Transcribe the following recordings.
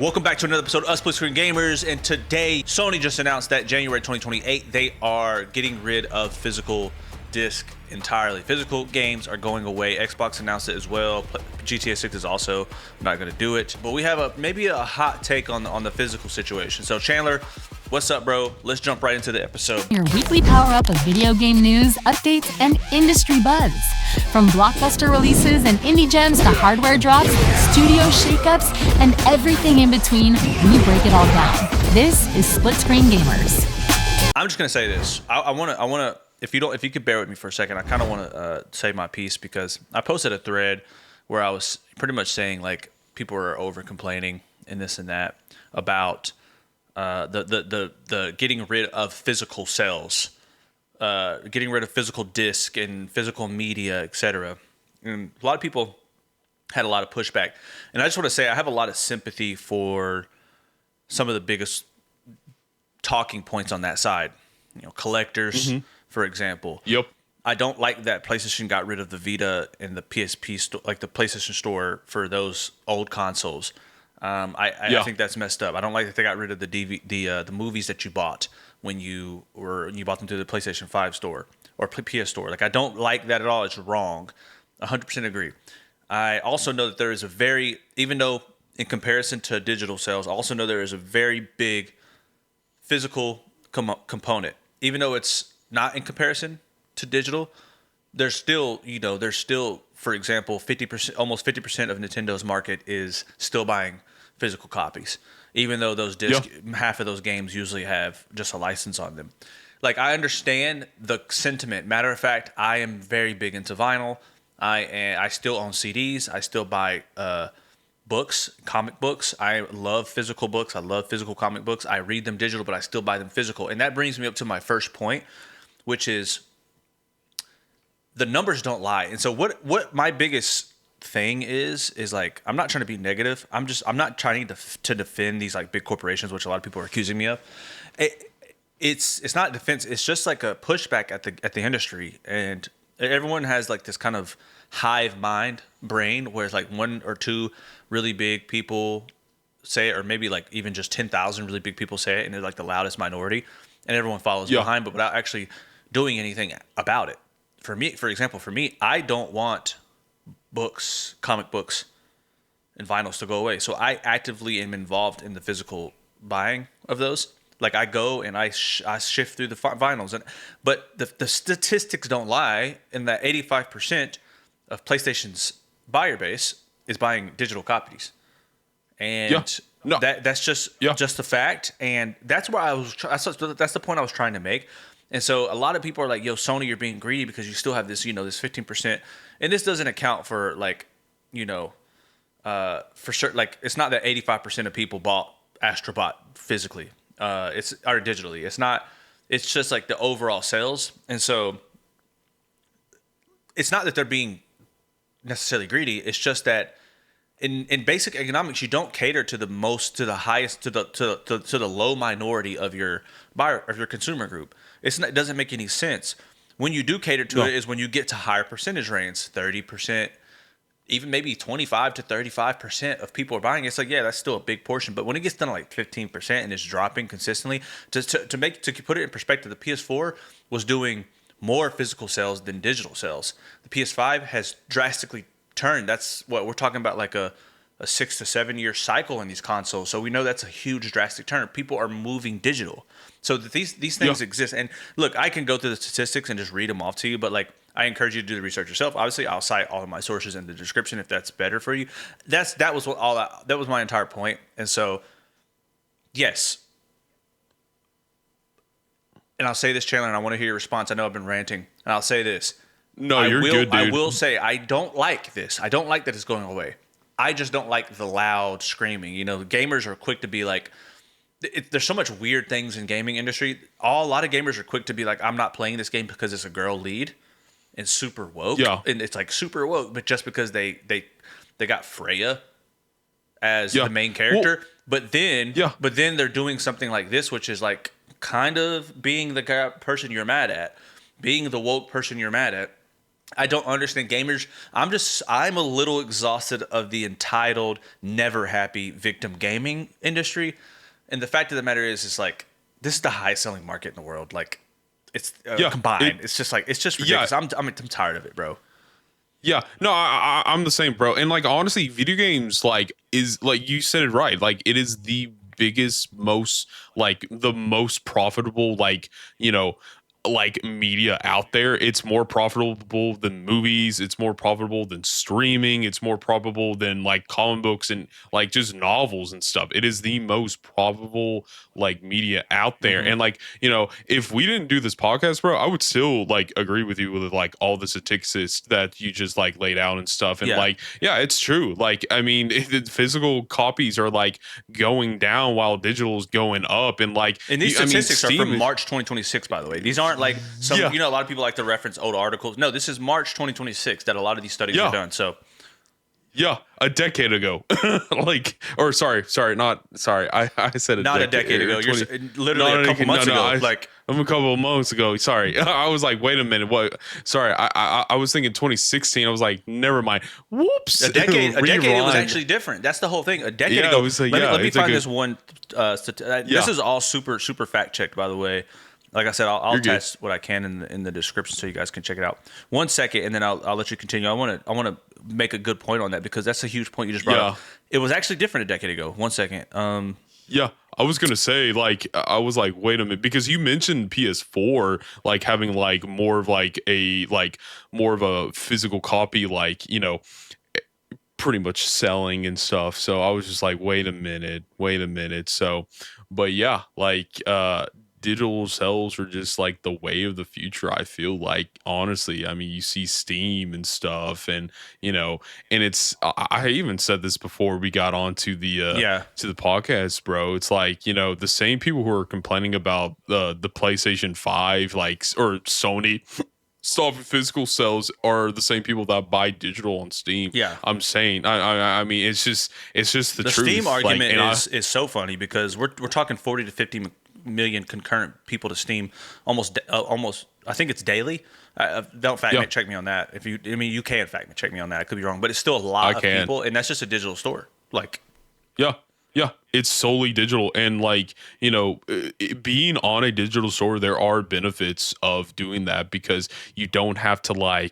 Welcome back to another episode of Us Split Screen Gamers, and today Sony just announced that January 2028 they are getting rid of physical disc entirely. Physical games are going away. Xbox announced it as well. GTA 6 is also not going to do it. But we have maybe a hot take on the physical situation. So Chandler, what's up, bro? Let's jump right into the episode. Your weekly power-up of video game news, updates, and industry buzz. From blockbuster releases and indie gems to hardware drops, studio shakeups, and everything in between, we break it all down. This is Split Screen Gamers. I'm just gonna say this. I wanna. If you could bear with me for a second, I kind of want to say my piece because I posted a thread where I was pretty much saying like people are over complaining and this and that about the getting rid of physical sales. Getting rid of physical disc and physical media, etc. And a lot of people had a lot of pushback. And I just want to say I have a lot of sympathy for some of the biggest talking points on that side. You know, collectors, for example. Yep. I don't like that PlayStation got rid of the Vita and the PSP store, like the PlayStation Store for those old consoles. I think that's messed up. I don't like that they got rid of the movies that you bought when you bought them through the PlayStation 5 store or PS store. Like, I don't like that at all. It's wrong. 100% agree. I also know that there is even though in comparison to digital sales, I also know there is a very big physical component. Even though it's not in comparison to digital, there's still, for example, 50%, almost 50% of Nintendo's market is still buying physical copies, even though those discs, half of those games usually have just a license on them. Like, I understand the sentiment. Matter of fact, I am very big into vinyl. I still own CDs. I still buy books, comic books. I love physical books. I love physical comic books. I read them digital, but I still buy them physical. And that brings me up to my first point, which is the numbers don't lie. And so what my biggest thing is like, I'm not trying to be negative. I'm not trying to defend these like big corporations, which a lot of people are accusing me of. It's not defense. It's just like a pushback at the industry, and everyone has like this kind of hive mind brain where it's like one or two really big people say it, or maybe like even just 10,000 really big people say it, and they're like the loudest minority, and everyone follows behind, but without actually doing anything about it. For example, I don't want books, comic books, and vinyls to go away. So I actively am involved in the physical buying of those. Like, I go and I shift through the vinyls, but the statistics don't lie in that 85% of PlayStation's buyer base is buying digital copies, and that's just a fact. And that's where that's the point I was trying to make. And so a lot of people are like, yo, Sony, you're being greedy because you still have this, this 15%. And this doesn't account for like, for sure. Like, it's not that 85% of people bought Astrobot physically. It's or digitally. It's just like the overall sales. And so it's not that they're being necessarily greedy. It's just that in basic economics, you don't cater to the low minority of your buyer, of your consumer group. It doesn't make any sense. When you do cater to it is when you get to higher percentage range, 30%, even maybe 25 to 35% of people are buying. It's like, yeah, that's still a big portion. But when it gets down to like 15% and it's dropping consistently, to put it in perspective, the PS4 was doing more physical sales than digital sales. The PS5 has drastically turned. That's what we're talking about, like a 6 to 7 year cycle in these consoles. So we know that's a huge drastic turn. People are moving digital. So these things exist. And look, I can go through the statistics and just read them off to you, but like, I encourage you to do the research yourself. Obviously, I'll cite all of my sources in the description if that's better for you. That was my entire point. And so, yes. And I'll say this, Chandler, and I want to hear your response. I know I've been ranting, and I'll say this. No, you're good, dude. I will say I don't like this. I don't like that it's going away. I just don't like the loud screaming. Gamers are quick to be like, there's so much weird things in gaming industry. A lot of gamers are quick to be like, I'm not playing this game because it's a girl lead and super woke. Yeah. And it's like super woke, but just because they got Freya as the main character. Well, but then they're doing something like this, which is like kind of being the person you're mad at, being the woke person you're mad at, I don't understand gamers. I'm a little exhausted of the entitled, never happy victim gaming industry. And the fact of the matter is like, this is the highest selling market in the world. Like, it's combined. It's just ridiculous. Yeah. I'm tired of it, bro. Yeah, no, I'm the same, bro. And like honestly, video games like is like you said it right. Like it is the biggest, most like the most profitable like media out there. It's more profitable than movies. It's more profitable than streaming. It's more profitable than like comic books and like just novels and stuff. It is the most profitable like media out there. And like, if we didn't do this podcast, bro, I would still like agree with you with like all the statistics that you just like laid out and stuff. And like, yeah, it's true. Like, I mean, the physical copies are like going down while digital is going up. And like, and these statistics are from March 2026, by the way. These aren't like some, a lot of people like to reference old articles. No, this is March 2026 that a lot of these studies are done. So, yeah, a decade ago. I said not a decade ago. You're literally a couple months ago. I'm a couple of months ago. Sorry. I was like, wait a minute. What? Sorry. I was thinking 2016. I was like, never mind. Whoops. A decade was actually different. That's the whole thing. A decade ago. It was like, let me find this one. This is all super fact checked, by the way. Like I said, I'll attach what I can in the description so you guys can check it out. 1 second, and then I'll let you continue. I want to make a good point on that because that's a huge point you just brought up. It was actually different a decade ago. 1 second. Yeah, I was gonna say I was like, wait a minute, because you mentioned PS4 like having like more of a physical copy, like pretty much selling and stuff. So I was just like, wait a minute. So, but yeah, like digital sales are just like the way of the future. I feel like, honestly, I mean, you see Steam and stuff, and and it's I even said this before we got onto the to the podcast, bro. It's like the same people who are complaining about the PlayStation 5 or Sony stuff in physical sales are the same people that buy digital on Steam. Yeah, I'm saying I mean it's just the truth. Steam argument is so funny because we're talking 40 to 50 million concurrent people to Steam almost I think it's daily. Don't fact check me on that. You can fact check me on that. I could be wrong, but it's still a lot of people, and that's just a digital store. Like, yeah, it's solely digital, and like being on a digital store, there are benefits of doing that because you don't have to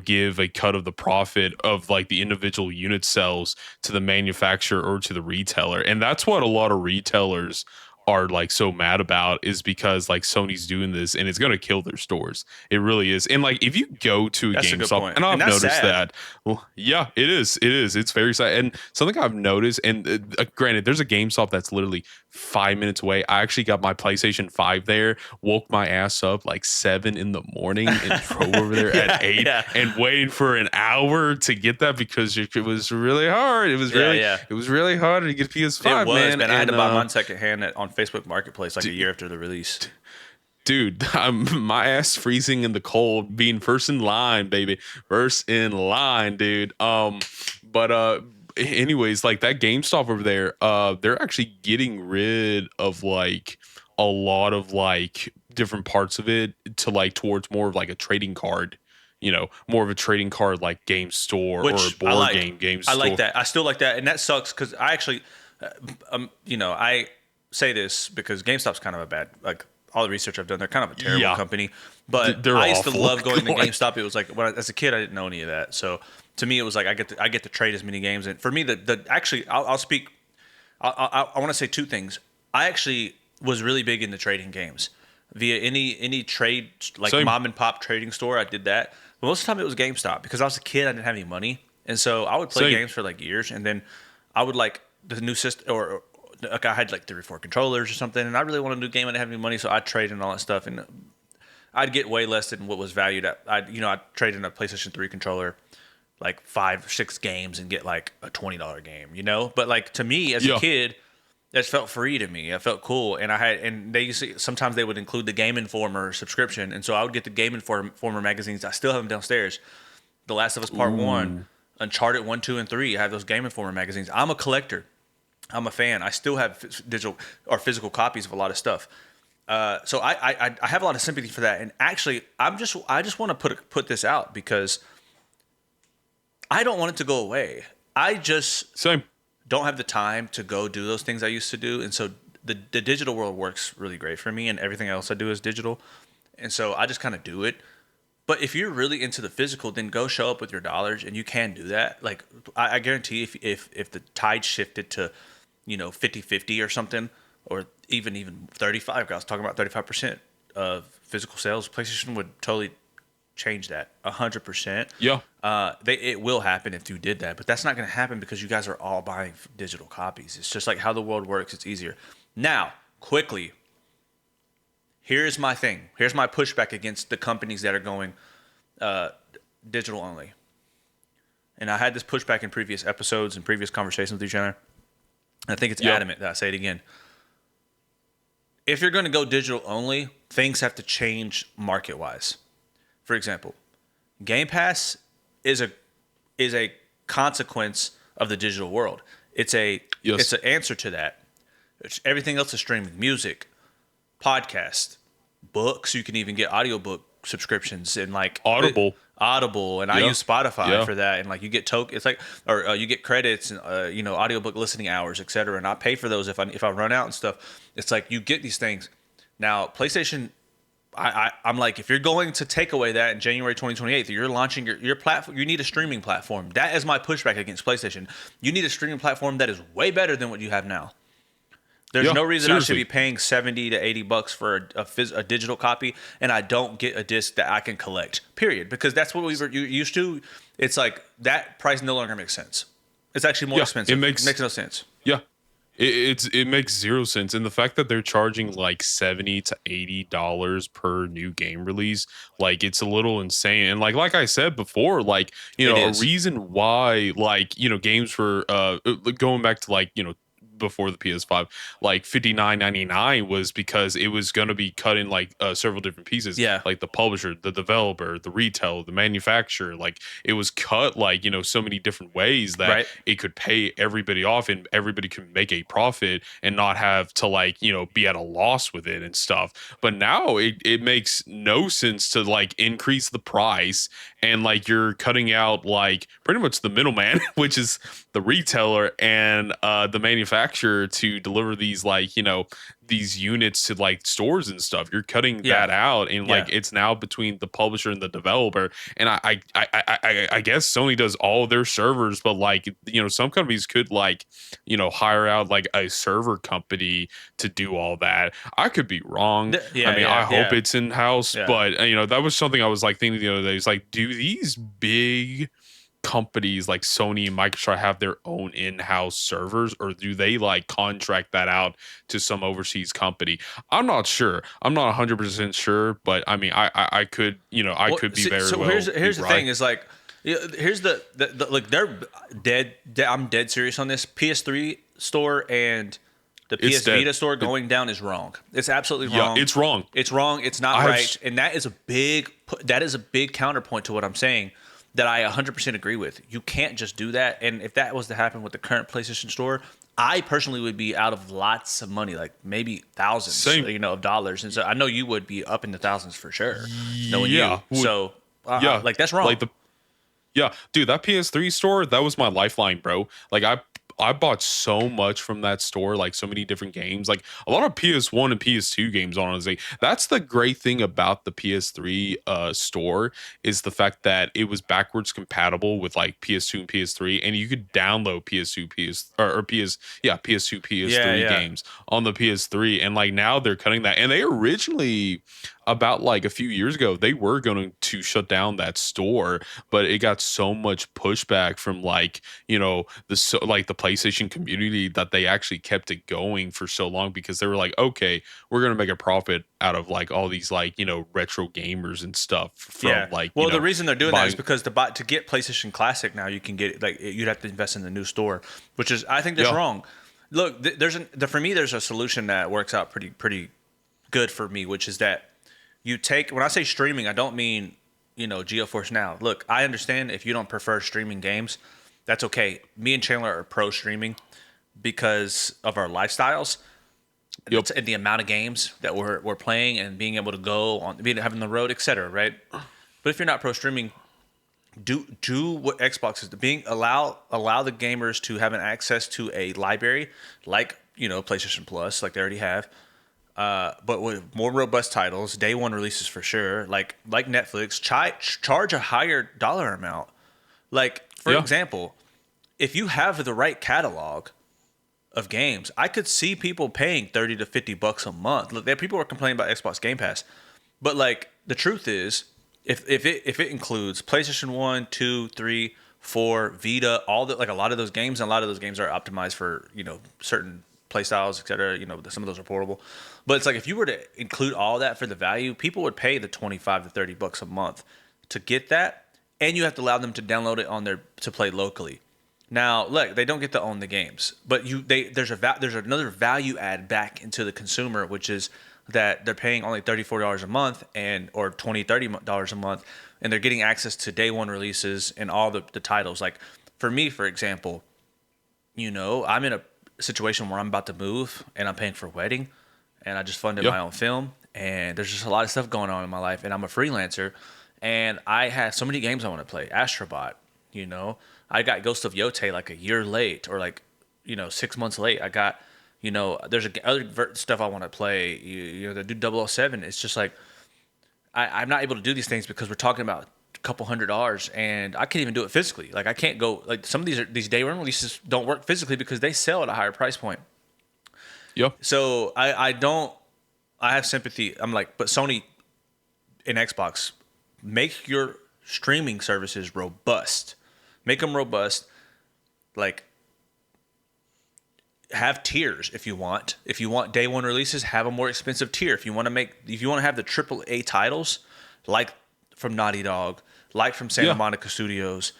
give a cut of the profit of like the individual unit sales to the manufacturer or to the retailer, and that's what a lot of retailers are like so mad about, is because like Sony's doing this and it's going to kill their stores. It really is. And like if you go to a GameStop, and I've noticed that, well, yeah, it is it's very sad. And something I've noticed, and granted, there's a GameStop that's literally 5 minutes away. I actually got my PlayStation 5 there, woke my ass up like 7 in the morning and drove over there at 8 and waited for an hour to get that because it was really hard. It was really hard to get PS5. It was, man. I had to buy mine secondhand on Facebook Marketplace like a year after the release. Dude, my ass freezing in the cold, being first in line, baby. First in line, dude. Anyways, like that GameStop over there, they're actually getting rid of like a lot of like different parts of it to like towards more of like a trading card, more of a trading card like game store or a board game store. I like that. I still like that. And that sucks because I actually, I say this because GameStop's kind of a bad, like all the research I've done, they're kind of a terrible company. But I used to love going to GameStop. It was like as a kid, I didn't know any of that. So to me, it was like I get to trade as many games. And for me, I'll speak. I want to say two things. I actually was really big into trading games via any trade, like mom and pop trading store. I did that. But most of the time it was GameStop because I was a kid. I didn't have any money, and so I would play games for like years, and then I would like the new system or like I had like 3 or 4 controllers or something, and I really wanted a new game. I didn't have any money, so I'd trade and all that stuff, and I'd get way less than what was valued at. I'd trade in a PlayStation 3 controller, like 5 or 6 games, and get like a $20 game, But like to me as a kid, that felt free to me. It felt cool, and sometimes they would include the Game Informer subscription, and so I would get the Game Informer magazines. I still have them downstairs. The Last of Us Part 1, Uncharted 1, 2, and 3. I have those Game Informer magazines. I'm a collector. I'm a fan. I still have digital or physical copies of a lot of stuff. So I have a lot of sympathy for that, and actually I just want to put this out because I don't want it to go away. I just Same. don't have the time to go do those things I used to do, and so the digital world works really great for me, and everything else I do is digital, and so I just kind of do it. But if you're really into the physical, then go show up with your dollars, and you can do that. Like I guarantee, if the tide shifted to, 50-50 or something, or even 35, I was talking about 35% of physical sales, PlayStation would totally change that 100%. Yeah. It will happen if you did that, but that's not going to happen because you guys are all buying digital copies. It's just like how the world works. It's easier. Now, quickly, here's my thing. Here's my pushback against the companies that are going digital only. And I had this pushback in previous episodes and previous conversations with each other. And I think it's adamant that I say it again. If you're going to go digital only, things have to change market-wise. For example, Game Pass is a consequence of the digital world. It's an answer to that. Everything else is streaming, music, podcast, books. You can even get audiobook subscriptions and like Audible, and I use Spotify for that. And like you get it's like, or you get credits and audiobook listening hours, etc. And I pay for those if I run out and stuff. It's like you get these things. Now PlayStation, I'm like, if you're going to take away that in January 2028, you're launching your platform, you need a streaming platform. That is my pushback against PlayStation. You need a streaming platform that is way better than what you have now. There's no reason I should be paying $70 to $80 for a digital copy, and I don't get a disc that I can collect. Period. Because that's what we were used to. It's like that price no longer makes sense. It's actually more expensive. It makes no sense. Yeah. It makes zero sense, and the fact that they're charging like $70 to $80 per new game release, like it's a little insane. And like I said before, like a reason why games were going back to before the PS5, like $59.99 was because it was going to be cut in like several different pieces. Yeah. Like the publisher, the developer, the retail, the manufacturer, like it was cut so many different ways that it could pay everybody off and everybody could make a profit and not have to be at a loss with it and stuff. But now it makes no sense to increase the price and you're cutting out pretty much the middleman, which is the retailer and the manufacturer to deliver these these units to stores and stuff. You're cutting that out, and it's now between the publisher and the developer. And I guess Sony does all of their servers, but some companies could hire out a server company to do all that. I could be wrong. I hope it's in house, but that was something I was thinking the other day. It's do these big companies like Sony and Microsoft have their own in-house servers, or do they contract that out to some overseas company? I'm not sure. I'm not 100% sure, but I could could be very well. So here's the thing is here's the they're dead. I'm dead serious on this. PS3 store and the PS Vita store going down is wrong. It's absolutely wrong. Yeah, it's wrong. It's wrong. It's not right. And that is a big counterpoint to what I'm saying that I 100% agree with. You can't just do that. And if that was to happen with the current PlayStation store, I personally would be out of lots of money, maybe thousands, of dollars. And so I know you would be up in the thousands for sure. Knowing you. So that's wrong. Dude, that PS3 store, that was my lifeline, bro. I bought so much from that store, so many different games, a lot of PS1 and PS2 games, honestly. That's the great thing about the PS3 store is the fact that it was backwards compatible with PS2 and PS3, and you could download PS2, PS2, PS3 games on the PS3, and now they're cutting that. And they originally, about a few years ago, they were going to shut down that store, but it got so much pushback from the PlayStation community that they actually kept it going for so long, because they were okay, we're going to make a profit out of all these retro gamers and stuff from the reason they're doing that is because to get PlayStation Classic now, you can get it you'd have to invest in the new store, which is, I think that's wrong. Look, for me there's a solution that works out pretty good for me, which is that when I say streaming, I don't mean, GeForce Now. Look, I understand if you don't prefer streaming games, that's okay. Me and Chandler are pro streaming because of our lifestyles. Yep. and the amount of games that we're playing and being able to go on, having the road, etc. Right? But if you're not pro streaming, do what Xbox is being allow the gamers to have an access to a library like PlayStation Plus, like they already have, but with more robust titles, day one releases for sure, like Netflix. Charge a higher dollar amount. Like for example, if you have the right catalog of games, I could see people paying $30 to $50 a month. Look, people were complaining about Xbox Game Pass, but like the truth is, if it includes PlayStation 1, 2, 3, 4, Vita, a lot of those games, and a lot of those games are optimized for certain play styles, etc. Some of those are portable, but it's like if you were to include all that for the value, people would pay the $25 to $30 a month to get that, and you have to allow them to download it to play locally. Now, look, they don't get to own the games, but there's another value add back into the consumer, which is that they're paying only $34 a month or $30 a month, and they're getting access to day one releases and all the titles. Like for me, for example, I'm in a situation where I'm about to move and I'm paying for a wedding, and I just funded my own film, and there's just a lot of stuff going on in my life, and I'm a freelancer, and I have so many games I want to play. Astrobot, I got Ghost of Yotei like a year late, or 6 months late. I got, there's other stuff I want to play. The dude 007. It's just like I'm not able to do these things because we're talking about a couple $100, and I can't even do it physically. Like I can't go. Like some of these day one releases don't work physically because they sell at a higher price point. Yep. So I have sympathy. I'm like, but Sony and Xbox, make your streaming services robust. Make them robust. Like, have tiers if you want. If you want day one releases, have a more expensive tier. If you want to have the AAA titles, like from Naughty Dog, like from Santa Monica Studios,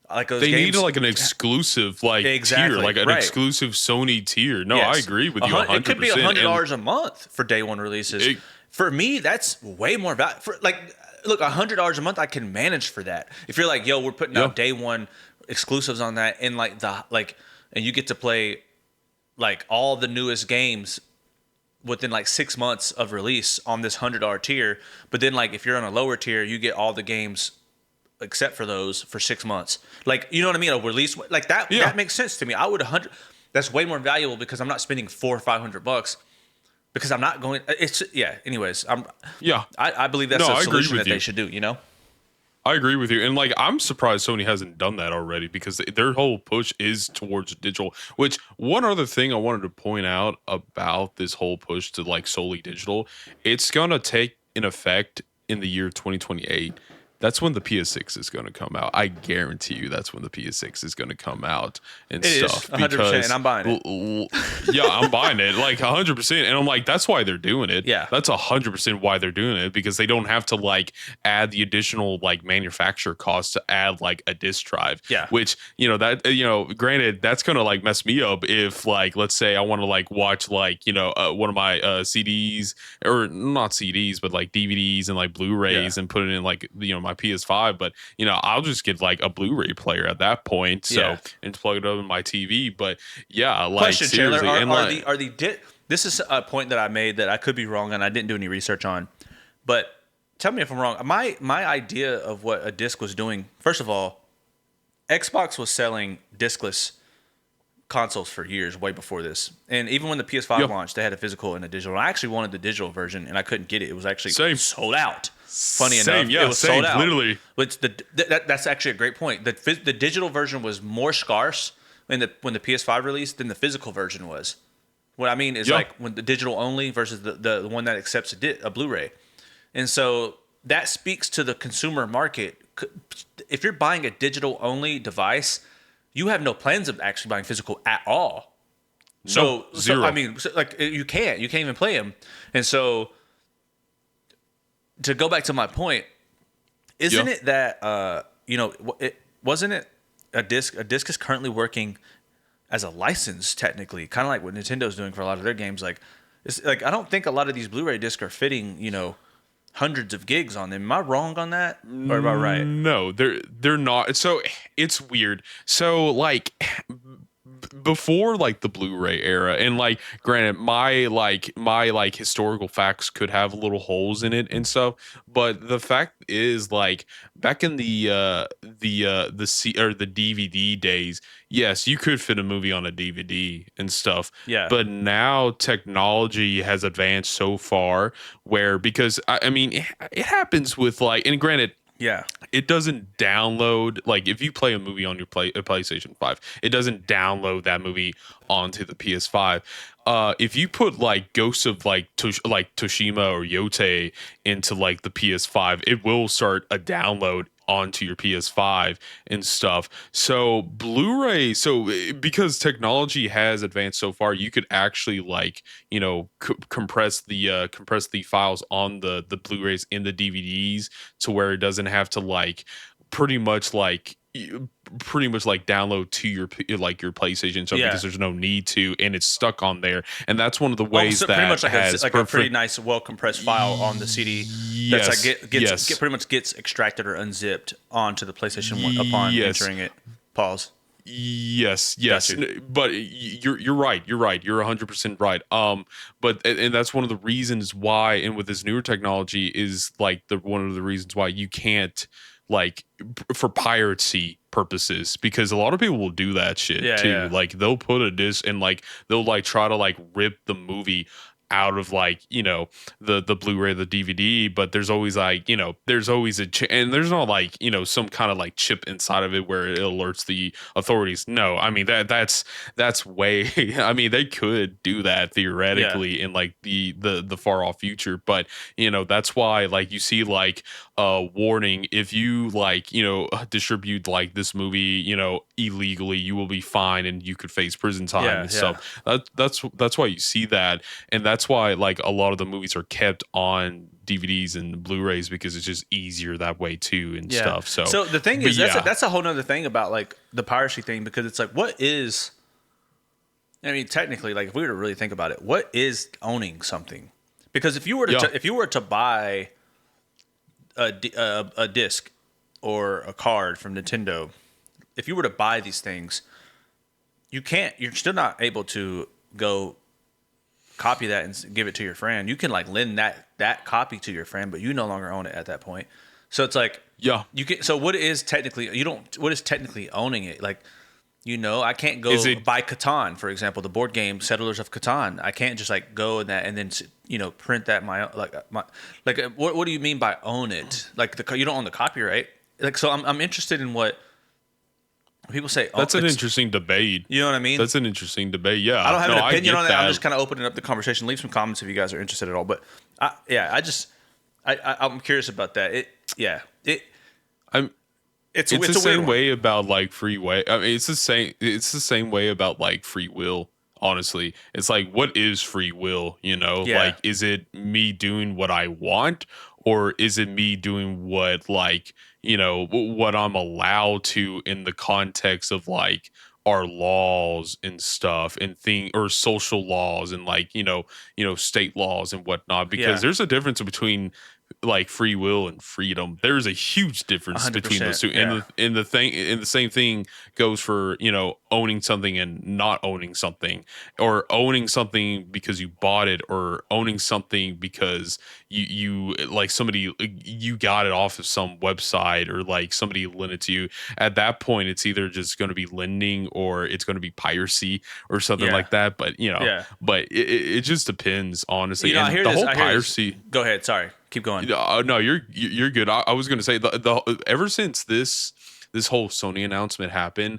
like those they games, need like an exclusive tier, like an exclusive Sony tier. No, yes. I agree with you 100%. It could be $100 a month for day one releases. For me, that's way more value. Look, $100 a month, I can manage for that. If you're like, yo, we're putting out day one exclusives on that, and and you get to play like all the newest games within like 6 months of release on this $100 tier. But then if you're on a lower tier, you get all the games except for those for 6 months. Like, you know what I mean? A release like that. Yeah. That makes sense to me. I would that's way more valuable because I'm not spending $400 or $500. Because I'm not going. Anyways, I believe that's a solution that they should do. I agree with you, and I'm surprised Sony hasn't done that already because their whole push is towards digital. Which one other thing I wanted to point out about this whole push to solely digital, it's gonna take an effect in the year 2028. That's when the PS6 is going to come out. I guarantee you that's when the PS6 is going to come out and stuff. 100%, and I'm buying it. Yeah, I'm buying it 100%. And I'm like, that's why they're doing it. Yeah. That's 100% why they're doing it, because they don't have to add the additional manufacturer costs to add a disk drive. Yeah. Which, granted, that's going to mess me up if let's say I want to watch one of my CDs, or not CDs, but DVDs and Blu-rays and put it in my PS5, but I'll just get a Blu-ray player at that point, and plug it up in my TV. But question, seriously, Chandler, this is a point that I made that I could be wrong and I didn't do any research on, but tell me if I'm wrong. My idea of what a disc was doing, first of all, Xbox was selling discless consoles for years, way before this, and even when the PS5 launched, they had a physical and a digital. I actually wanted the digital version and I couldn't get it. It was actually sold out. Funny enough, it was sold out. Literally, but that's actually a great point. The digital version was more scarce when the PS5 released than the physical version was. What I mean is when the digital only versus the one that accepts a Blu-ray, and so that speaks to the consumer market. If you're buying a digital only device, you have no plans of actually buying physical at all. Zero. I mean, you can't even play them, and so. To go back to my point, isn't it that wasn't it a disc? A disc is currently working as a license, technically, kind of like what Nintendo's doing for a lot of their games. It's I don't think a lot of these Blu-ray discs are fitting, hundreds of gigs on them. Am I wrong on that, or am I right? No, they're not. So it's weird. So before like the Blu-ray era, and like granted my historical facts could have little holes in it and stuff, but the fact is like back in the DVD days, yes, you could fit a movie on a DVD and stuff. Yeah. But now technology has advanced so far where, because I mean it happens with like, and granted, Yeah. it doesn't download, like if you play a movie on your PlayStation 5, it doesn't download that movie onto the PS5. If you put like Ghosts of like Toshima or Yote into like the PS5, it will start a download onto your PS5 and stuff. So Blu-ray, because technology has advanced so far, you could actually like, you know, compress the files on the Blu-rays in the DVDs to where it doesn't have to like pretty much like download to your PlayStation, so Yeah. because there's no need to, and it's stuck on there, and that's one of the ways so that pretty much like has a pretty nice, well compressed file on the CD. That's like pretty much gets extracted or unzipped onto the PlayStation 1 upon entering it. Pause. Yes. Gotcha. But you're right. You're 100% right. But and that's one of the reasons why, and with this newer technology, is like one of the reasons why you can't, like, for piracy purposes, because a lot of people will do that shit too. Yeah. Like they'll put a disc and like they'll like try to like rip the movie out of like, you know, the Blu-ray, the DVD, but there's always like, you know, there's always and there's not like, you know, some kind of like chip inside of it where it alerts the authorities. No, I mean that's way I mean they could do that theoretically in like the far off future, but you know, that's why like you see like warning, if you like, you know, distribute like this movie, you know, illegally, you will be fined and you could face prison time and stuff. That's why you see that, and that's why like a lot of the movies are kept on DVDs and Blu-rays, because it's just easier that way too and stuff. So the thing is, that's a whole nother thing about like the piracy thing, because it's like, what is, I mean, technically, like if we were to really think about it, what is owning something? Because if you were to buy a disc or a card from Nintendo, if you were to buy these things, you're still not able to go copy that and give it to your friend. You can like lend that copy to your friend, but you no longer own it at that point. So it's like, you can. So what is technically owning it? Like, you know, I can't go buy Catan, for example, the board game Settlers of Catan. I can't just like go in that and then, you know, print that what do you mean by own it? Like you don't own the copyright. Like, so I'm interested in what people say. That's an interesting debate. You know what I mean? That's an interesting debate. Yeah. I don't have an opinion on that. I'm just kind of opening up the conversation. Leave some comments if you guys are interested at all. But I'm curious about that. It's the a same weird way about like free will. I mean, it's the same way about like free will. Honestly, it's like, what is free will? You know, like, is it me doing what I want, or is it me doing what, like, you know, what I'm allowed to in the context of like our laws and stuff and or social laws and like, you know, state laws and whatnot, because there's a difference between like free will and freedom. There's a huge difference between those two. And the same thing goes for, you know, owning something and not owning something, or owning something because you bought it, or owning something because you like somebody, you got it off of some website, or like somebody lent it to you. At that point, it's either just going to be lending or it's going to be piracy or something like that. But, you know, but it just depends, honestly. You know, and the whole piracy. Go ahead. Sorry. Keep going. No, you're good. I was going to say the ever since this whole Sony announcement happened,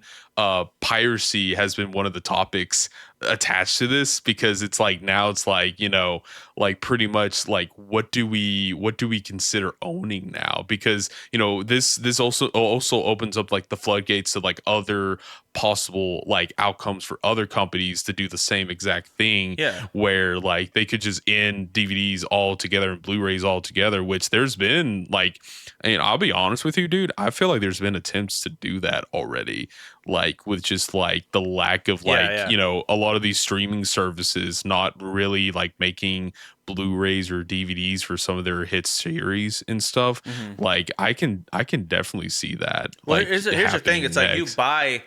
piracy has been one of the topics attached to this, because it's like, now it's like, you know, like pretty much like, what do we consider owning now? Because, you know, this also opens up like the floodgates to like other possible like outcomes for other companies to do the same exact thing, where like they could just end DVDs all together and Blu-rays all together, which there's been like, and I'll be honest with you, dude, I feel like there's been attempts to do that already, like with just like the lack of like, you know, a lot of these streaming services not really like making Blu-rays or DVDs for some of their hit series and stuff. Like I can definitely see that. Well, like, here's the thing. It's like, you buy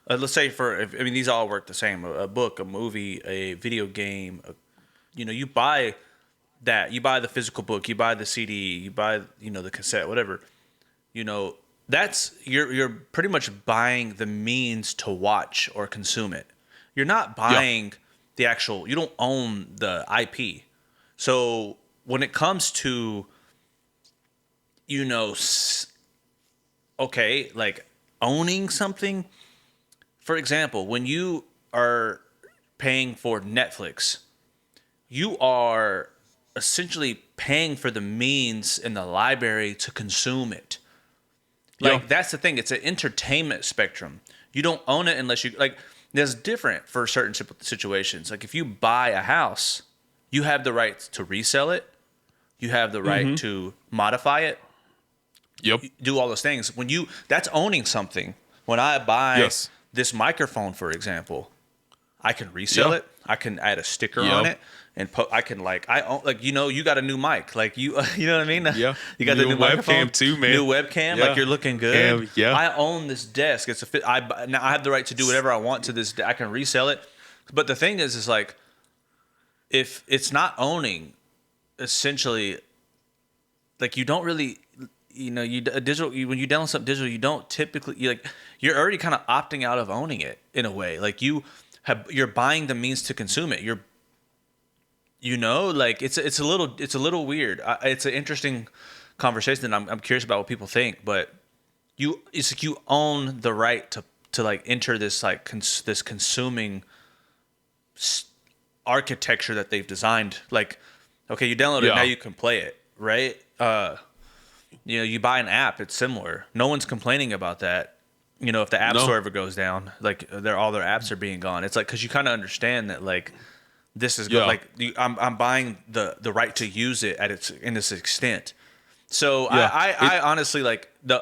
let's say I mean, these all work the same. A book, a movie, a video game. You buy that. You buy the physical book. You buy the CD. You buy the cassette, whatever. That's you're pretty much buying the means to watch or consume it. You're not buying the actual. You don't own the IP. So when it comes to okay, like owning something. For example, when you are paying for Netflix, you are essentially paying for the means in the library to consume it. Like, that's the thing. It's an entertainment spectrum. You don't own it unless you, like, there's different for certain situations. Like, if you buy a house, you have the right to resell it. You have the right to modify it. Do all those things. That's owning something. When I buy this microphone, for example, I can resell it. I can add a sticker on it, and I can you got a new mic, like you know what I mean? Yeah, you got the new microphone webcam too, man. New webcam, like you're looking good. I own this desk. Now I have the right to do whatever I want to this. I can resell it, but the thing is like, if it's not owning, essentially, like you don't really. When you download something digital, you don't typically you're already kind of opting out of owning it in a way. Like you're buying the means to consume it. It's a little weird. It's an interesting conversation. And I'm curious about what people think, but it's like you own the right to like enter this this consuming architecture that they've designed. Like, okay, you download it, now you can play it, right? You buy an app, it's similar. No one's complaining about that. If the app store ever goes down, like all their apps are being gone. It's like, because you kind of understand that like this is I'm buying the right to use it in this extent. So I honestly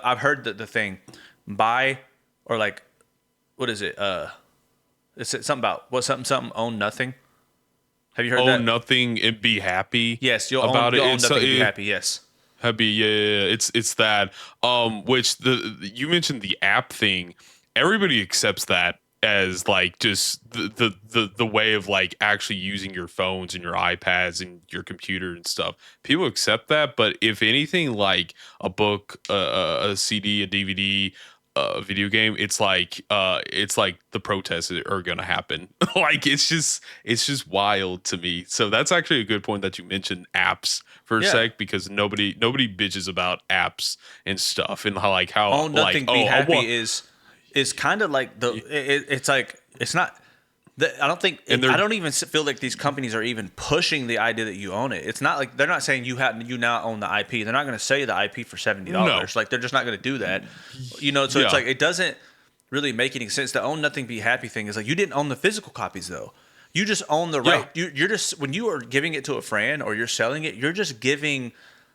I've heard the thing buy or like what is it? It's something about something own nothing. Have you heard that? Own nothing and be happy. Yes, you'll own nothing and be happy. Yes. Happy, yeah. It's that. Which you mentioned the app thing. Everybody accepts that as like just the way of like actually using your phones and your iPads and your computer and stuff. People accept that, but if anything, like a book, a CD, a DVD, a video game, it's like the protests are gonna happen. Like it's just wild to me. So that's actually a good point that you mentioned apps for a sec, because nobody bitches about apps and stuff and how own nothing, be happy is kind of like it's like it's not. I don't even feel like these companies are even pushing the idea that you own it. It's not like they're not saying you now own the IP. They're not going to sell you the IP for $70. No. Like they're just not going to do that. So it's like it doesn't really make any sense. The own nothing, be happy thing is like you didn't own the physical copies though. You just own the right. You're just, when you are giving it to a friend or you're selling it, you're just giving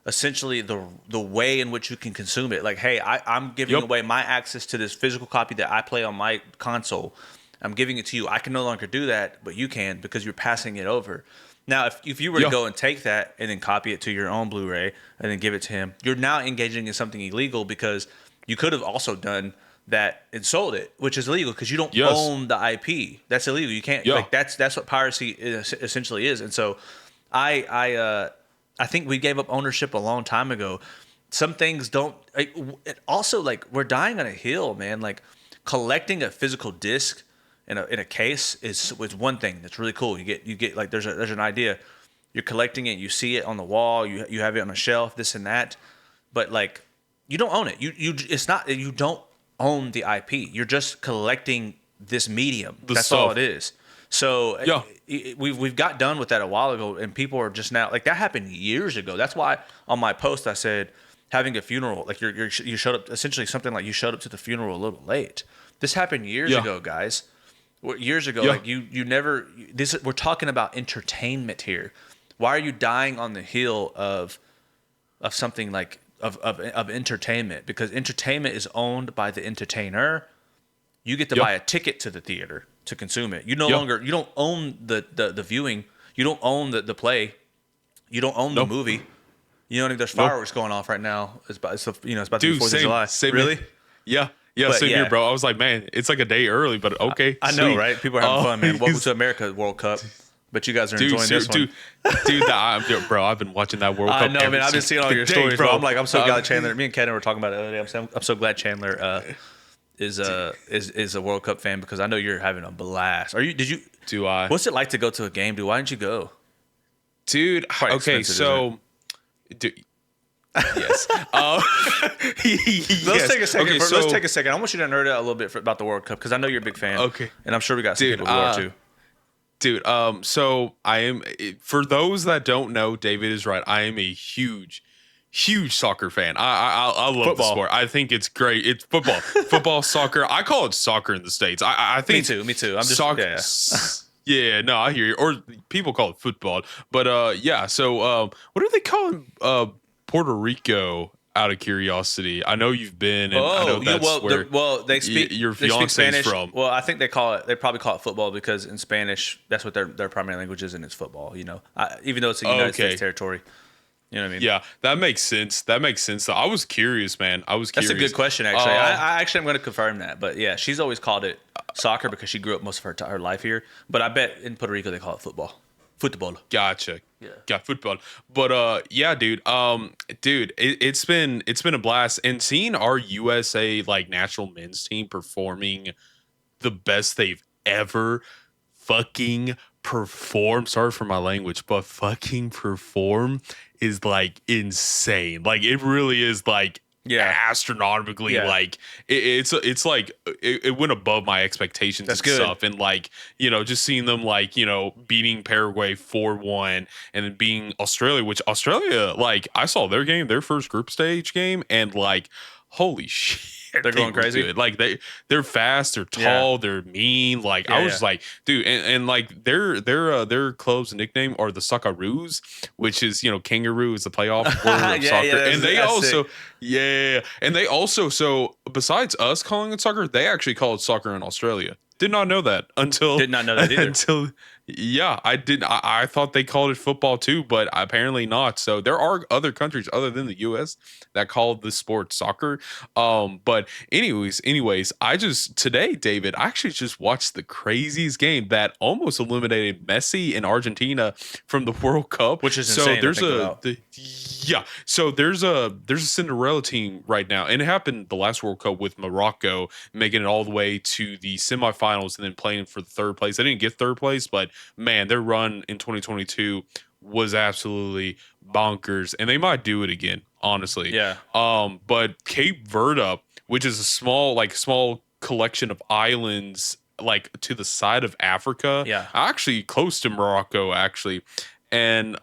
essentially the way in which you can consume it. Like, hey, I'm giving away my access to this physical copy that I play on my console. I'm giving it to you. I can no longer do that, but you can because you're passing it over. Now, if you were to go and take that and then copy it to your own Blu-ray and then give it to him, you're now engaging in something illegal, because you could have also done that and sold it, which is illegal because you don't own the IP. That's illegal. You can't. Like that's what piracy essentially is. And so, I think we gave up ownership a long time ago. Some things don't. Also, like we're dying on a hill, man. Like collecting a physical disc in a case is one thing that's really cool. You get like there's an idea. You're collecting it. You see it on the wall. You have it on a shelf. This and that. But like you don't own it. You don't own the IP. You're just collecting this medium. That's all it is. So we've got done with that a while ago, and people are just now like that happened years ago. That's why on my post I said having a funeral, like you showed up, essentially something like you showed up to the funeral a little late. This happened years ago, guys. Years ago, like you never. We're talking about entertainment here. Why are you dying on the hill of something like of entertainment? Because entertainment is owned by the entertainer. You get to buy a ticket to the theater to consume it. You no longer, you don't own the viewing. You don't own the play. You don't own the movie. You know, there's fireworks going off right now. It's about to be 4th of July. Really? Yeah. Yeah, But same yeah. here, bro. I was like, man, it's like a day early, but okay. I know, sweet. right? People are having fun, man. Welcome to America World Cup. But you guys are enjoying this one. Bro, I've been watching that World Cup. I know, man. I've been seeing all your stories, bro. bro. I'm so glad Chandler. Me and Kevin were talking about it the other day. I'm so glad Chandler is a World Cup fan because I know you're having a blast. Do I? What's it like to go to a game, dude? Why didn't you go? Dude, okay, so yes. Let's take a second. Let's take a second. I want you to nerd out a little bit about the World Cup because I know you're a big fan. Okay. And I'm sure we got some people who are too. Dude, so I am, for those that don't know, David is right. I am a huge soccer fan. I love the sport. I think it's great. It's football, soccer. I call it soccer in the States. I think Me too. I'm just soccer. Yeah, no, I hear you. Or people call it football. But yeah, so what do they call Puerto Rico? Out of curiosity, I know you've been, and I know that's where they speak your they speak fiance's Spanish from. Well, I think they probably call it football because in Spanish that's what their primary language is, and it's football. You know, even though it's a United States territory. You know what I mean? Yeah, that makes sense. Though. I was curious, man. That's a good question, actually. I actually am going to confirm that. But yeah, she's always called it soccer because she grew up most of her life here. But I bet in Puerto Rico they call it football. Football. Gotcha. Yeah. Got football. But yeah, dude. Dude, it's been a blast, and seeing our USA like national men's team performing the best they've ever fucking performed. Sorry for my language, but fucking perform is like insane. Like it really is like astronomically like it's like it went above my expectations. That's and good stuff. And like, you know, just seeing them like, you know, beating Paraguay 4-1 and then being Australia, which Australia, like I saw their first group stage game, and like holy shit, they're going crazy. Good. Like they're fast, they're tall, they're mean. Like I was like, dude, and like their club's nickname are the Socceroos, which is, you know, kangaroo is the playoff word of soccer. And they also and they also, so besides us calling it soccer, they actually call it soccer in Australia. Did not know that until either. Yeah, I did. I thought they called it football too, but apparently not. So there are other countries other than the U.S. that call the sport soccer. But anyways, today, David, I actually just watched the craziest game that almost eliminated Messi in Argentina from the World Cup, which is insane. So there's a Cinderella team right now, and it happened the last World Cup with Morocco making it all the way to the semifinals and then playing for the third place. They didn't get third place, but man, their run in 2022 was absolutely bonkers, and they might do it again, honestly. Yeah. But Cape Verde, which is a small collection of islands like to the side of Africa, actually close to Morocco, actually. And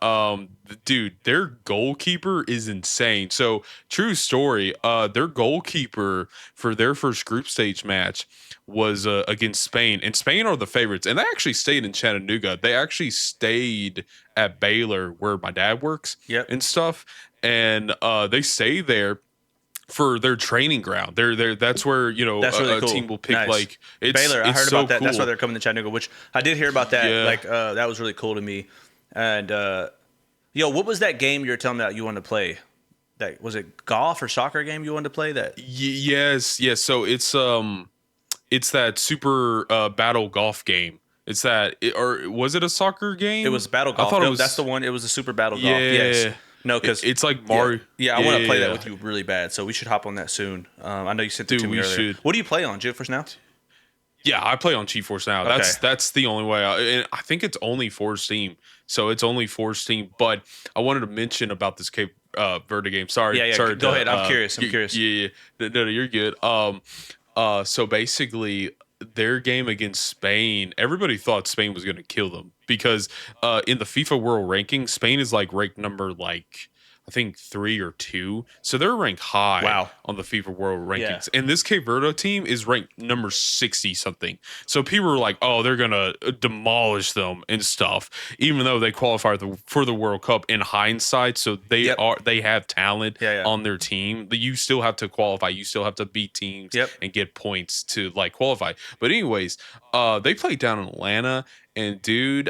dude, their goalkeeper is insane. So true story, their goalkeeper for their first group stage match was against Spain, and Spain are the favorites, and they actually stayed in Chattanooga. They actually stayed at Baylor where my dad works and stuff, and they stay there for their training ground. That's where, you know, that's really a cool. team will pick. Nice. Like Baylor. I heard so about that. Cool. That's why they're coming to Chattanooga, which I did hear about that. Like that was really cool to me. And what was that game you were telling me that you wanted to play? That was it, golf or soccer game you wanted to play? That yes. So it's that super battle golf game. It's that, or was it a soccer game? It was battle golf. I thought it was, that's the one. It was a super battle golf. Yes. No, because it's like Mario. Yeah, I want to play that with you really bad. So we should hop on that soon. I know you sent it to me earlier. What do you play on, GeForce Now? Yeah, I play on GeForce Now. Okay. That's the only way. And I think it's only for Steam. So it's only for Steam. But I wanted to mention about this Cape Verde game. Sorry. Sorry. Go ahead. I'm curious. Yeah. No, you're good. So basically, their game against Spain, everybody thought Spain was going to kill them because in the FIFA World Ranking, Spain is like ranked number I think 3 or 2. So they're ranked high on the FIFA World Rankings. And this Cape Verde team is ranked number 60 something. So people were like, oh, they're going to demolish them and stuff, even though they qualified for the World Cup in hindsight. So they have talent on their team. But you still have to qualify. You still have to beat teams and get points to like qualify. But anyways, they played down in Atlanta. And dude,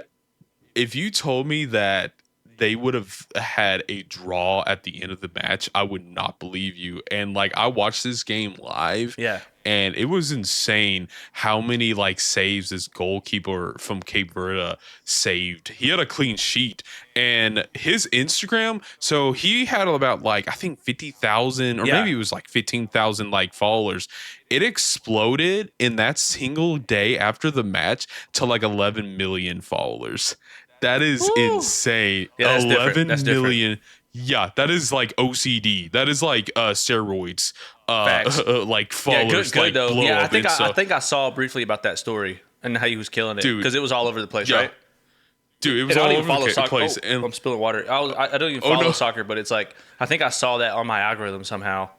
if you told me that they would have had a draw at the end of the match, I would not believe you. And like, I watched this game live. Yeah. and it was insane how many like saves this goalkeeper from Cape Verde saved. He had a clean sheet, and his Instagram, so he had about like I think 50,000 or maybe it was like 15,000 like followers. It exploded in that single day after the match to like 11 million followers. That is insane. Yeah, that's 11 different. million. Yeah, that is like OCD. That is like steroids. Like followers. Good like though. blow Yeah, up. I think I saw briefly about that story and how he was killing it because it was all over the place, right? Dude, it was all over the place. And I'm spilling water. I don't even follow soccer, but it's like I think I saw that on my algorithm somehow.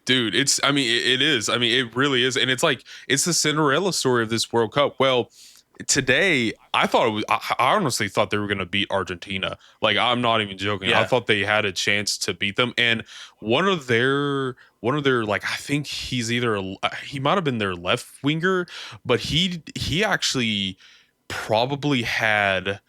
Dude, it is. I mean, it really is. And it's like, it's the Cinderella story of this World Cup. Well, today, I honestly thought they were going to beat Argentina. Like, I'm not even joking. Yeah. I thought they had a chance to beat them. And one of their, like, I think he's he might have been their left winger, but he actually probably had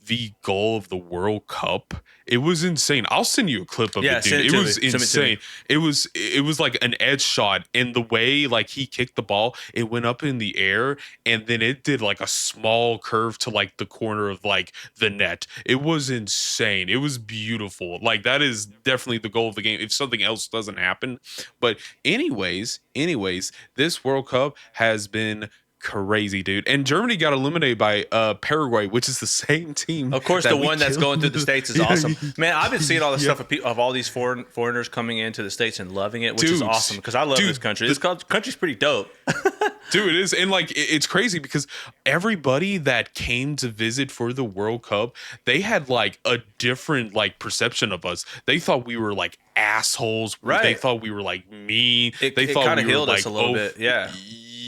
the goal of the World Cup. It was insane. I'll send you a clip of it, dude. It was insane. It was like an edge shot, and the way like he kicked the ball, it went up in the air, and then it did like a small curve to like the corner of like the net. It was insane. It was beautiful. Like that is definitely the goal of the game if something else doesn't happen. But anyways, this World Cup has been crazy, dude. And Germany got eliminated by Paraguay, which is the same team. Of course, the one that's going through the States is awesome. Man, I've been seeing all the stuff of all these foreigners coming into the States and loving it, which is awesome because I love this country. This country's pretty dope. Dude, it is. And like, it's crazy because everybody that came to visit for the World Cup, they had like a different like perception of us. They thought we were like assholes. Right. They thought we were like mean. It thought kind of we healed were us a little bit. Yeah.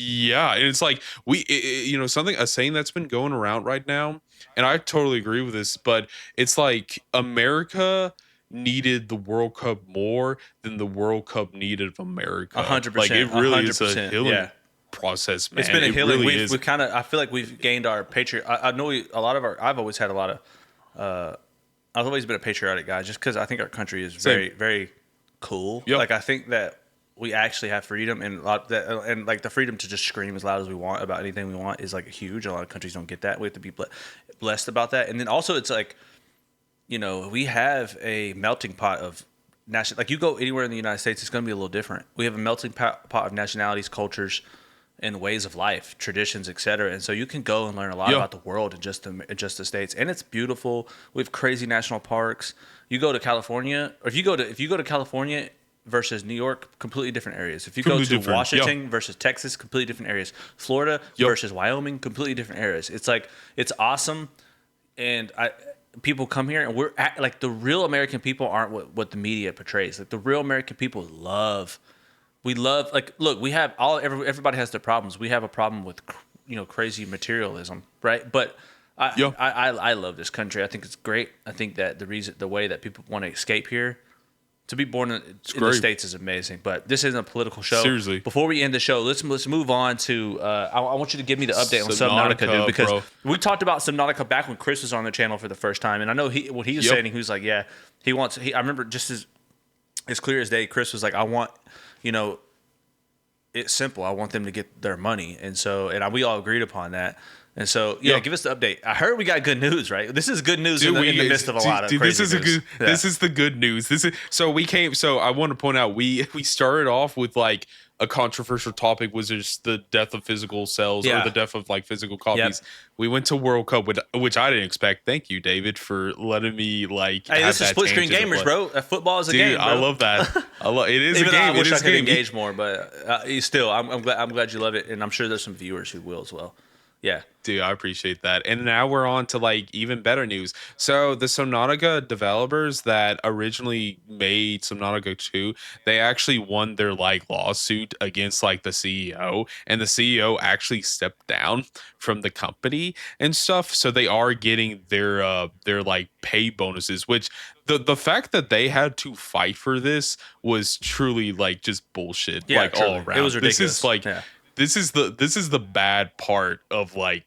Yeah, and it's like a saying that's been going around right now, and I totally agree with this, but it's like America needed the World Cup more than the World Cup needed America. 100%. Like it really 100%, is a healing process, man. It's been a healing. Really we kind of. I feel like we've gained our patriot. I know I've always had a lot of. I've always been a patriotic guy, just because I think our country is very, very cool. Yep. Like I think that we actually have freedom and and like the freedom to just scream as loud as we want about anything we want is like huge. A lot of countries don't get that. We have to be blessed about that. And then also it's like, we have a melting pot of national. Like you go anywhere in the United States, it's going to be a little different. We have a melting pot of nationalities, cultures, and ways of life, traditions, etc. And so you can go and learn a lot about the world in just the States, and it's beautiful. We have crazy national parks. You go to California, or if you go to California versus New York, completely different areas. If you go to Washington versus Texas, completely different areas. Florida versus Wyoming, completely different areas. It's like, it's awesome. And people come here and like the real American people aren't what the media portrays. Like the real American people we love, like, look, we have everybody has their problems. We have a problem with, crazy materialism, right? But I love this country. I think it's great. I think that the way that people want to escape here, to be born in the States is amazing, but this isn't a political show. Seriously. Before we end the show, let's move on to. I want you to give me the update on Subnautica, dude, because we talked about Subnautica back when Chris was on the channel for the first time, and I know what he was saying. He was like, "Yeah, he wants." I remember just as clear as day. Chris was like, "I want, it's simple. I want them to get their money," and we all agreed upon that. And so, give us the update. I heard we got good news, right? This is good news in the midst of a lot of crazy news. This is the good news. So I want to point out, we started off with like a controversial topic, was just the death of physical cells or the death of like physical copies. Yep. We went to World Cup, which I didn't expect. Thank you, David, for letting me like. Hey, this is split screen gamers, bro. Football is a game, bro. I love that. It is a game. I wish I could engage more, but still, I'm glad you love it, and I'm sure there's some viewers who will as well. Yeah. Dude, I appreciate that. And now we're on to like even better news. So the Subnautica developers that originally made Subnautica 2, they actually won their like lawsuit against like the CEO, and the CEO actually stepped down from the company and stuff. So they are getting their like pay bonuses, which the fact that they had to fight for this was truly like just bullshit. Yeah, like truly. All around. It was ridiculous. This is like this is the bad part of like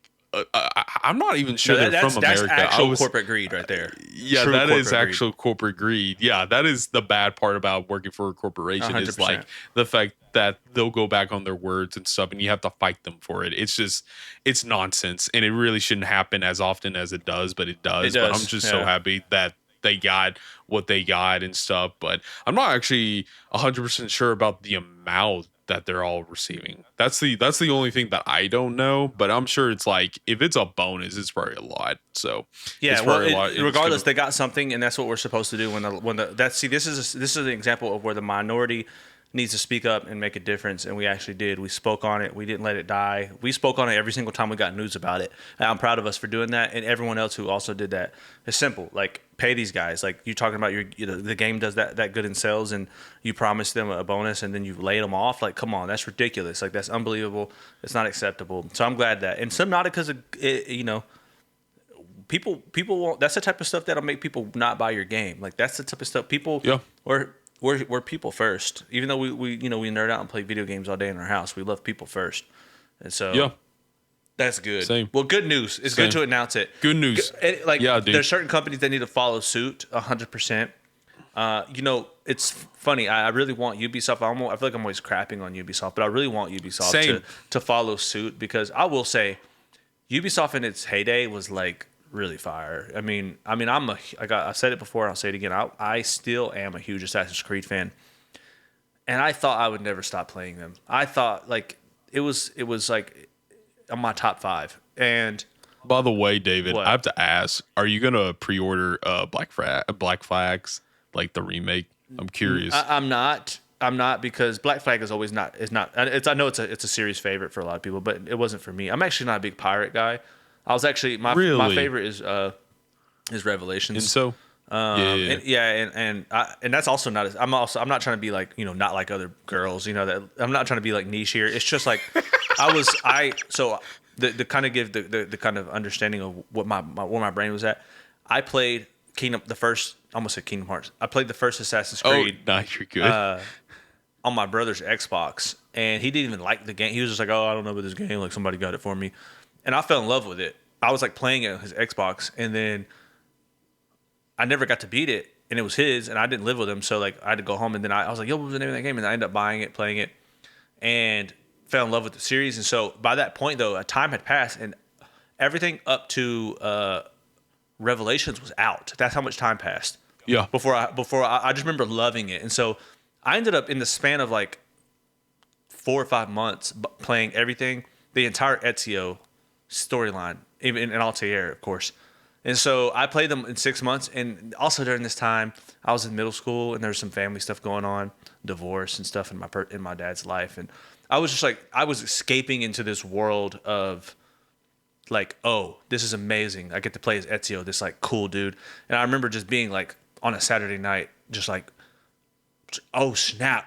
I'm not even sure they're from America. That's actual corporate greed right there. Yeah, True that is corporate actual corporate greed. Yeah, that is the bad part about working for a corporation 100%. is like the fact that they'll go back on their words and stuff, and you have to fight them for it. It's nonsense, and it really shouldn't happen as often as it does, but it does. But I'm just so happy that they got what they got and stuff. But I'm not actually 100% sure about the amount that they're all receiving. That's the only thing that I don't know, but I'm sure it's like if it's a bonus, it's probably a lot. So yeah, regardless, they got something, and that's what we're supposed to do this is an example of where the minority needs to speak up and make a difference, and we actually did. We spoke on it. We didn't let it die. We spoke on it every single time we got news about it. And I'm proud of us for doing that, and everyone else who also did that. It's simple, like pay these guys. Like you're talking about the game does that good in sales, and you promise them a bonus, and then you laid them off. Like, come on, that's ridiculous. Like that's unbelievable. It's not acceptable. So I'm glad that, and some not because of people won't. That's the type of stuff that'll make people not buy your game. Like that's the type of stuff people. Yeah. We're people first. Even though we nerd out and play video games all day in our house, we love people first. And so that's good. Same. Well, good news. It's good to announce it. Good news. Dude. There's certain companies that need to follow suit 100%. It's funny. I really want Ubisoft. I feel like I'm always crapping on Ubisoft, but I really want Ubisoft to follow suit, because I will say Ubisoft in its heyday was like really fire. I mean, I said it before, and I'll say it again. I still am a huge Assassin's Creed fan, and I thought I would never stop playing them. I thought like it was like on my top 5. And by the way, David, what? I have to ask: are you gonna pre-order Black Flags, like the remake? I'm curious. I'm not because Black Flag is always not. I know it's a series favorite for a lot of people, but it wasn't for me. I'm actually not a big pirate guy. I was actually my favorite is Revelations. And so and that's also not. I'm not trying to be like not like other girls. That I'm not trying to be like niche here. It's just like the kind of give the kind of understanding of what where my brain was at. I played Kingdom Hearts. I played the first Assassin's Creed. Oh, nice, you're good. On my brother's Xbox, and he didn't even like the game. He was just like, "Oh, I don't know about this game. Like somebody got it for me." And I fell in love with it. I was like playing it on his Xbox, and then I never got to beat it, and it was his, and I didn't live with him, so like I had to go home, and then I was like, "Yo, what was the name of that game?" And I ended up buying it, playing it, and fell in love with the series. And so by that point, though, a time had passed, and everything up to Revelations was out. That's how much time passed. Yeah. Before I just remember loving it, and so I ended up in the span of like 4 or 5 months playing everything, the entire Ezio storyline, even in Altair, of course. And so I played them in 6 months, and also during this time, I was in middle school, and there was some family stuff going on, divorce and stuff in my dad's life, and I was just like, I was escaping into this world of like, oh, this is amazing. I get to play as Ezio, this like cool dude. And I remember just being like on a Saturday night, just like, oh snap,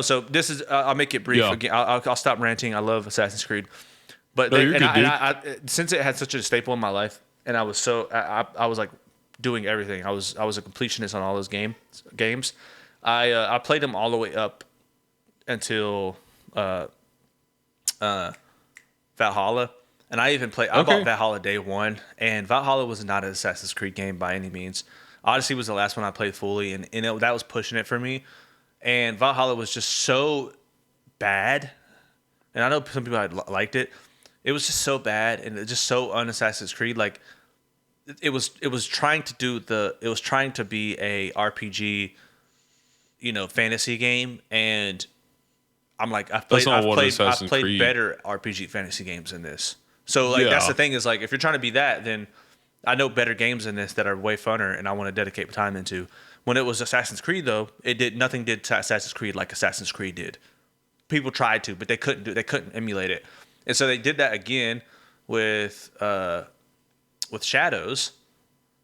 So this is I'll make it brief again. I'll stop ranting. I love Assassin's Creed. But since it had such a staple in my life, and I was I was like doing everything. I was a completionist on all those games. I played them all the way up until Valhalla, and I even played. I bought Valhalla day one, and Valhalla was not an Assassin's Creed game by any means. Odyssey was the last one I played fully, and that was pushing it for me. And Valhalla was just so bad, and I know some people had liked it. It was just so bad and just so un-Assassin's Creed. Like it was trying to be a RPG, fantasy game, and I'm like, I've played better RPG fantasy games than this. So like that's the thing is like if you're trying to be that, then I know better games than this that are way funner, and I want to dedicate time into. When it was Assassin's Creed, though, nothing did to Assassin's Creed like Assassin's Creed did. People tried to, but they couldn't emulate it. And so they did that again with Shadows,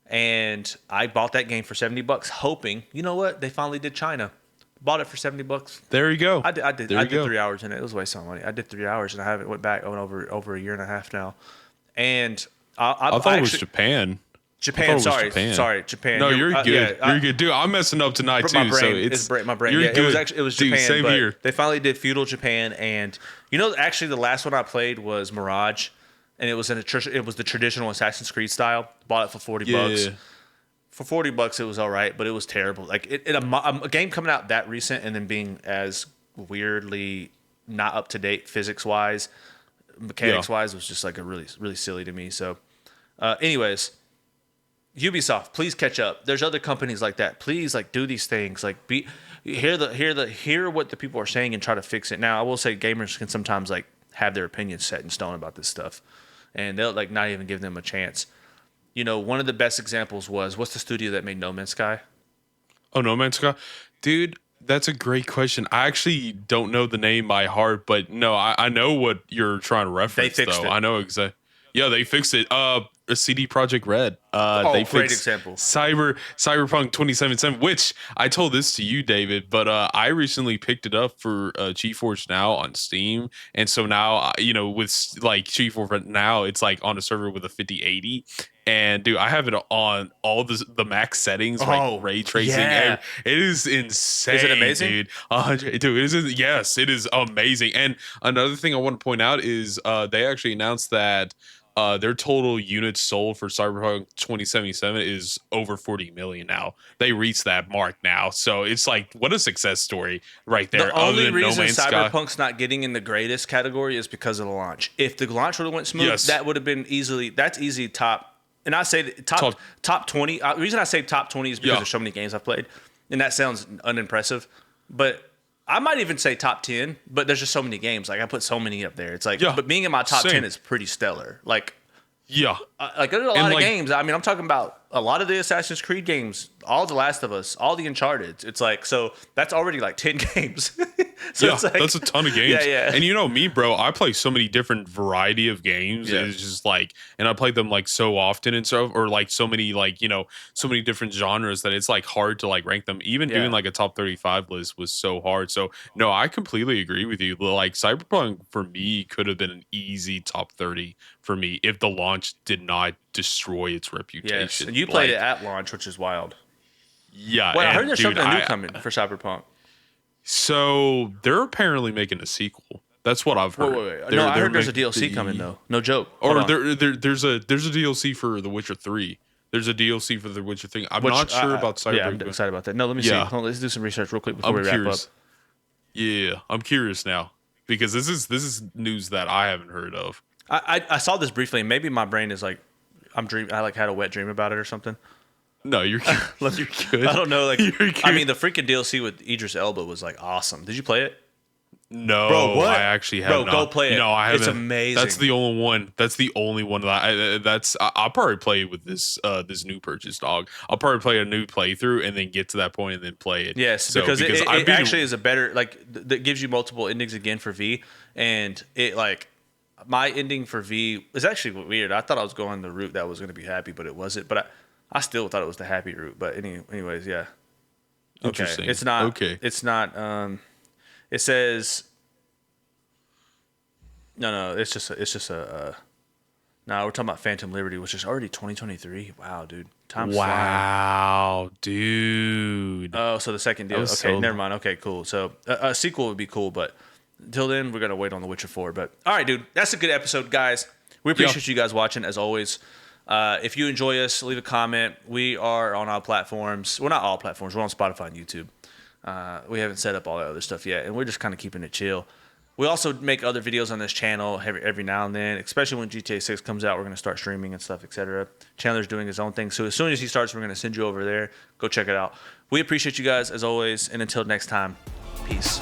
and I bought that game for $70, hoping, you know what, they finally did China. Bought it for $70. There you go. I did 3 hours in it. It was a waste of money. I did 3 hours, and I haven't went back over a year and a half now. And I thought it was Japan. Japan. Sorry. No, you're good. You're good, dude. I'm messing up tonight too. My brain. You're good. It was Japan. Dude, same here. They finally did feudal Japan, and actually the last one I played was Mirage, and it was it was the traditional Assassin's Creed style. Bought it for $40. For $40, it was all right, but it was terrible. Like a game coming out that recent and then being as weirdly not up to date physics wise, mechanics wise, was just like a really silly to me. So, anyways, Ubisoft, please catch up. There's other companies like that. Please like do these things. Like hear what the people are saying and try to fix it. Now, I will say gamers can sometimes like have their opinions set in stone about this stuff, and they'll like not even give them a chance. You know, one of the best examples was, what's the studio that made No Man's Sky? Oh, No Man's Sky, dude. That's a great question. I actually don't know the name by heart, but no, I know what you're trying to reference. They fixed it. I know exactly. Yeah, they fixed it. CD Projekt Red. They great fixed example. Cyberpunk 2077, which I told this to you, David, but I recently picked it up for GeForce Now on Steam, and so now with like GeForce Now, it's like on a server with a 5080. And dude, I have it on all the max settings, like ray tracing. Yeah. It is insane. Is it amazing? Dude, yes, it is amazing. And another thing I want to point out is they actually announced that their total units sold for Cyberpunk 2077 is over 40 million now. They reached that mark now. So it's like, what a success story right there. The only reason Cyberpunk's not getting in the greatest category is because of the launch. If the launch would have went smooth, that would have been that's easy top. And I say top 20. The reason I say top 20 is because there's so many games I've played. And that sounds unimpressive. But I might even say top 10, but there's just so many games. Like, I put so many up there. It's like, but being in my top 10 is pretty stellar. Like, like there's a lot of games. I mean, I'm talking about a lot of the Assassin's Creed games, all the Last of Us, all the Uncharted. It's like, so that's already like 10 games. So it's like, that's a ton of games. Yeah. And you know me, bro, I play so many different variety of games. Yeah. It's just like, and I play them like so often and so, or like so many, like, so many different genres that it's like hard to like rank them. Even doing like a top 35 list was so hard. So no, I completely agree with you. Like Cyberpunk for me could have been an easy top 30 for me if the launch did not destroy its reputation. Yes, and you played it at launch, which is wild. Yeah. Well, I heard there's something new coming for Cyberpunk. So they're apparently making a sequel. That's what I've heard. Wait. No, I heard there's a DLC coming though. No joke. Or there's a DLC for The Witcher 3. There's a DLC for The Witcher 3. I'm not sure about Cyberpunk. Yeah, I'm excited about that. No, let me see. Let's do some research real quick before we wrap up. Yeah, I'm curious now because this is news that I haven't heard of. I saw this briefly, and maybe my brain is like, I like had a wet dream about it or something. No, you're good. You're good. I don't know. Like, I mean, the freaking DLC with Idris Elba was like awesome. Did you play it? No, bro, what? I actually have not. Go play it. No, I haven't. It's amazing. That's the only one. That's the only one that I'll probably play with this new purchase, dog. I'll probably play a new playthrough and then get to that point and then play it. Yes, because it actually is a better, like, that gives you multiple endings again for V, and it like my ending for V is actually weird. I thought I was going the route that was going to be happy, but it wasn't. But I still thought it was the happy route. But anyways, yeah. Okay. Interesting. It's not. Okay. It's not. It says. No. It's just a. No, we're talking about Phantom Liberty, which is already 2023. Wow, dude. Time's flying. Dude. Oh, so the second deal. Okay, never mind. Okay, cool. So a sequel would be cool, but until then, we're gonna wait on The Witcher 4. But all right, dude. That's a good episode, guys. We appreciate you guys watching as always. If you enjoy us, leave a comment. We are on all platforms. Well, not all platforms. We're on Spotify and YouTube. We haven't set up all that other stuff yet, and we're just kind of keeping it chill. We also make other videos on this channel every now and then, especially when GTA 6 comes out. We're going to start streaming and stuff, etc. Chandler's doing his own thing. So as soon as he starts, we're going to send you over there. Go check it out. We appreciate you guys as always, and until next time, peace.